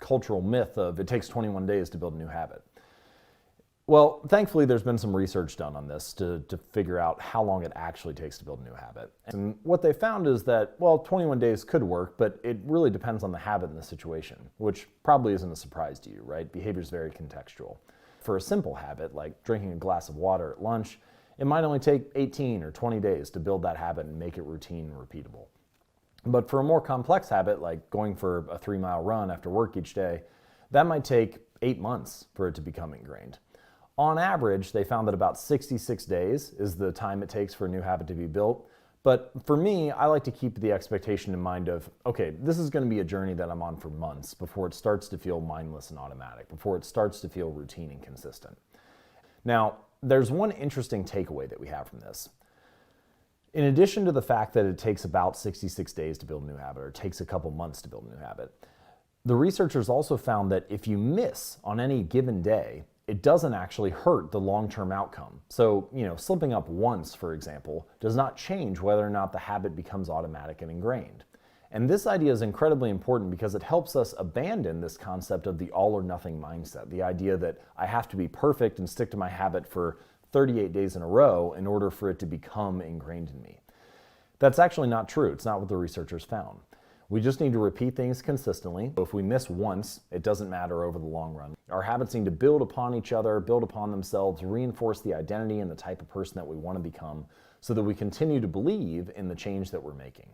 cultural myth of it takes 21 days to build a new habit. Well, thankfully, there's been some research done on this to figure out how long it actually takes to build a new habit. And what they found is that, well, 21 days could work, but it really depends on the habit and the situation, which probably isn't a surprise to you, right? Behavior is very contextual. For a simple habit, like drinking a glass of water at lunch, it might only take 18 or 20 days to build that habit and make it routine and repeatable. But for a more complex habit, like going for a 3-mile run after work each day, that might take 8 months for it to become ingrained. On average, they found that about 66 days is the time it takes for a new habit to be built. But for me, I like to keep the expectation in mind of, okay, this is going to be a journey that I'm on for months before it starts to feel mindless and automatic, before it starts to feel routine and consistent. Now, there's one interesting takeaway that we have from this. In addition to the fact that it takes about 66 days to build a new habit, or it takes a couple months to build a new habit, the researchers also found that if you miss on any given day, it doesn't actually hurt the long-term outcome. So, slipping up once, for example, does not change whether or not the habit becomes automatic and ingrained. And this idea is incredibly important because it helps us abandon this concept of the all or nothing mindset, the idea that I have to be perfect and stick to my habit for 38 days in a row in order for it to become ingrained in me. That's actually not true. It's not what the researchers found. We just need to repeat things consistently. If we miss once, it doesn't matter over the long run. Our habits need to build upon each other, build upon themselves, reinforce the identity and the type of person that we want to become so that we continue to believe in the change that we're making.